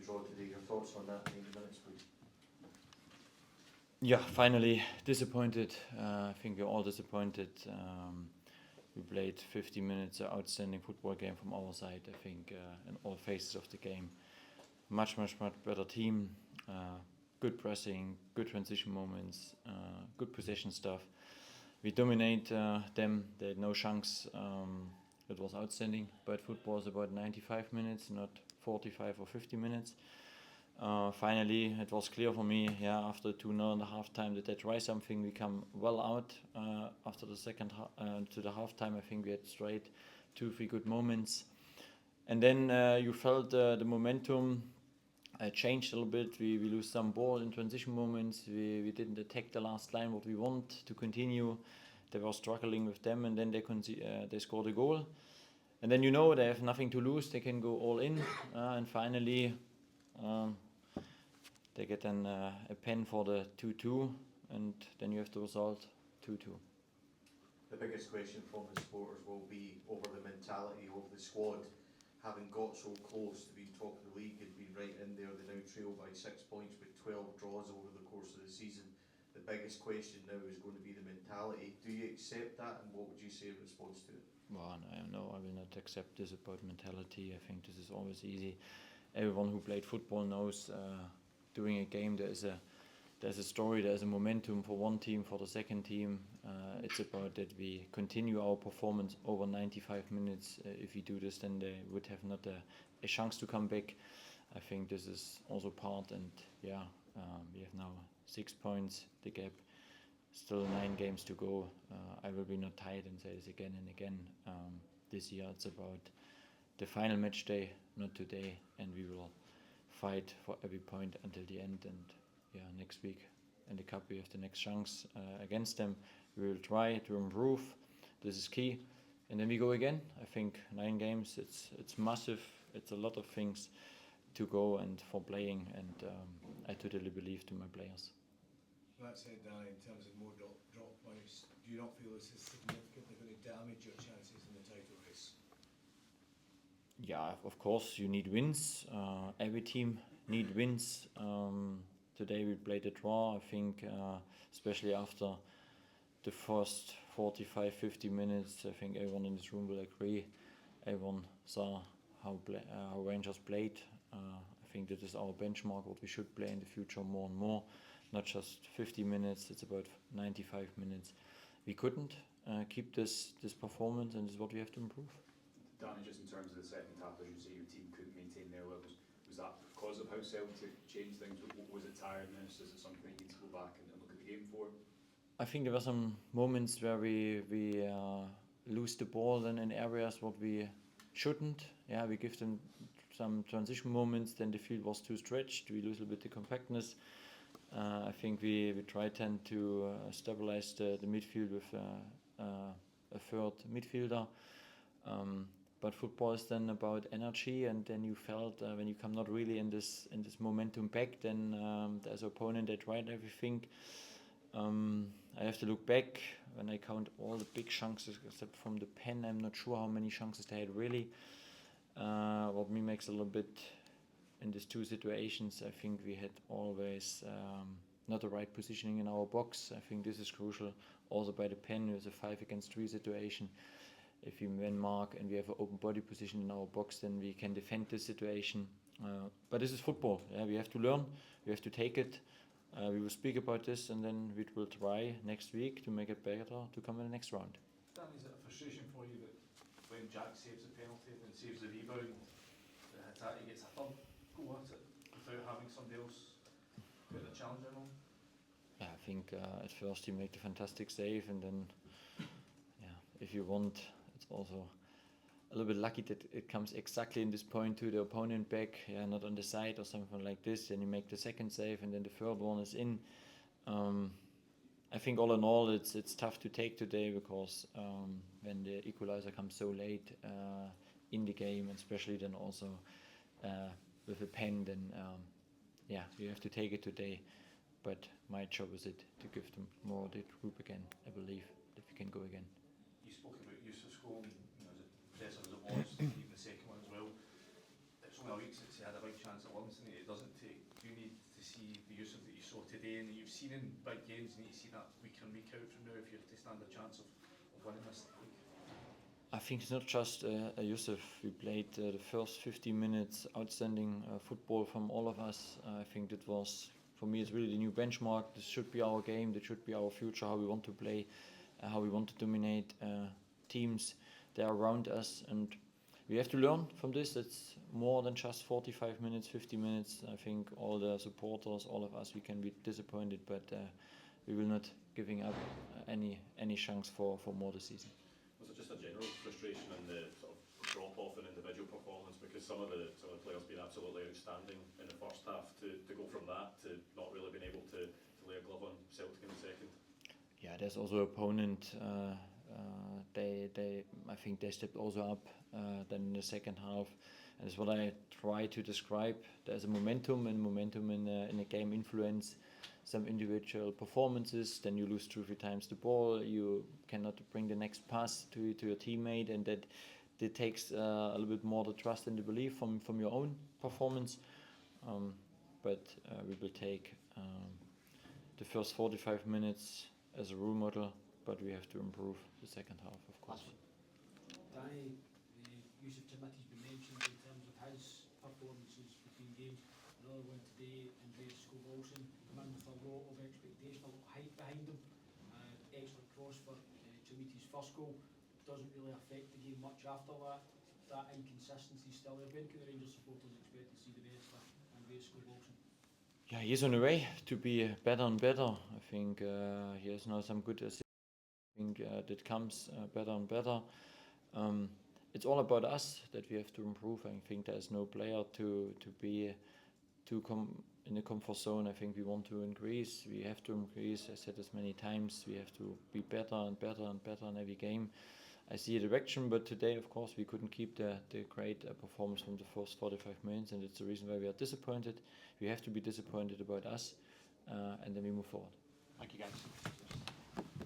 draw today. Your thoughts on that 90 minutes, please? Yeah, finally disappointed. I think we're all disappointed. We played 50 minutes, an outstanding football game from our side. I think in all phases of the game, much better team. Good pressing, good transition moments, good possession stuff. We dominate them. They had no chance. It was outstanding. But football is about 95 minutes, not 45 or 50 minutes. Finally, it was clear for me, after 2-0 in the half-time, that they try something. We come well out after the second to the half-time. I think we had straight 2-3 good moments. And then you felt the momentum changed a little bit. We lose some ball in transition moments. We didn't attack the last line what we want to continue. They were struggling with them, and then they scored a goal. And then they have nothing to lose. They can go all in. And finally, they get a pen for the 2-2, and then you have the result 2-2. The biggest question from the supporters will be over the mentality of the squad, having got so close to being top of the league and being right in there. They now trail by 6 points with 12 draws over the course of the season. The biggest question now is going to be the mentality. Do you accept that, and what would you say in response to it? Well, no, I will not accept this about mentality. I think this is always easy. Everyone who played football knows doing a game there's a story, there's a momentum for one team, for the second team. It's about that we continue our performance over 95 minutes. If we do this, then they would have not a chance to come back. I think this is also part, and we have now 6 points, the gap, still 9 games to go. I will be not tired and say this again and again. This year it's about the final match day, not today, and we will fight for every point until the end. And next week in the cup we have the next chance against them. We will try to improve. This is key, and then we go again. I think 9 games. It's massive. It's a lot of things to go and for playing, and I totally believe to my players. That said, Danny, in terms of more drop points, do you not feel this is significantly going to damage your chances in the title race? Yeah, of course you need wins. Every team need wins. Today we played a draw. I think especially after the first 45-50 minutes, I think everyone in this room will agree. Everyone saw how Rangers played. I think that is our benchmark, what we should play in the future more and more. Not just 50 minutes, it's about 95 minutes. We couldn't keep this performance, and this is what we have to improve. Danny, just in terms of the second half, as you say, your team couldn't maintain their levels. Was that because of how Celtic changed things? Was it tiredness? Is it something you need to go back and look at the game for? I think there were some moments where we lose the ball then in areas what we shouldn't. Yeah, we give them some transition moments, then the field was too stretched. We lose a little bit the compactness. I think we try to stabilize the midfield with a third midfielder. But football is then about energy, and then you felt when you come not really in this momentum back, then as an opponent they tried everything. I have to look back when I count all the big chances except from the pen. I'm not sure how many chances they had really. What me makes a little bit in these 2 situations, I think we had always not the right positioning in our box. I think this is crucial. Also by the pen, there's a 5 against 3 situation. If we man mark and we have an open body position in our box, then we can defend this situation. But this is football. Yeah, we have to learn. We have to take it. We will speak about this, and then we will try next week to make it better to come in the next round. Dan, is it a frustration for you that when Jack saves the penalty and saves the rebound, that Hattati gets a third goal at it without having somebody else put the challenge in on? Yeah, I think at first you make the fantastic save, and then if you want, it's also a little bit lucky that it comes exactly in this point to the opponent back, not on the side or something like this. Then you make the second save, and then the third one is in. I think all in all, it's tough to take today because when the equalizer comes so late in the game, especially then also with a pen, then you have to take it today. But my job is it to give them more the group again. I believe that we can go again. You spoke about use of scoring, as impressive as it was, even the second one as well. It's only a week since the had a big chance at once and it doesn't take. Do you need to see the use of that you saw today and that you've seen in big games? You need to see that week in, week out from now if you're to stand a chance of winning this league. I think it's not just Yusuf. We played the first 50 minutes outstanding football from all of us. I think that was, for me, it's really the new benchmark. This should be our game. That should be our future. How we want to play, how we want to dominate teams that are around us, and we have to learn from this. It's more than just 45 minutes, 50 minutes. I think all the supporters, all of us, we can be disappointed, but we will not giving up any chance for more this season. Was it just a general frustration in the sort of drop off in individual performance, because some of the players been absolutely outstanding in the first half, to go from that to not really being able to lay a glove on Celtic in the second? Yeah, there's also opponent. I think they stepped also up then in the second half, and it's what I try to describe. There's a momentum, and momentum in a game influence some individual performances. Then you lose 2-3 times the ball. You cannot bring the next pass to your teammate, and that takes a little bit more the trust and the belief from your own performance. But we will take the first 45 minutes as a role model, but we have to improve the second half, of course. Danny, Yusuf Timothy's been mentioned in terms of his performances between games. Another one today, and Gers, a man with a lot of expectation, a lot of hype behind him. Excellent cross for Timothy's first goal. Doesn't really affect the game much after that. That inconsistency still there. When can the Rangers supporters expect to see the best of Andreas Skov-Olsen? Yeah, he's on the way to be better and better. I think he has now some good assists. I think that comes better and better. It's all about us that we have to improve. I think there's no player to be in the comfort zone. I think we want to increase. We have to increase. I said this many times. We have to be better and better and better in every game. I see a direction, but today, of course, we couldn't keep the great performance from the first 45 minutes, and it's the reason why we are disappointed. We have to be disappointed about us, and then we move forward. Thank you, guys.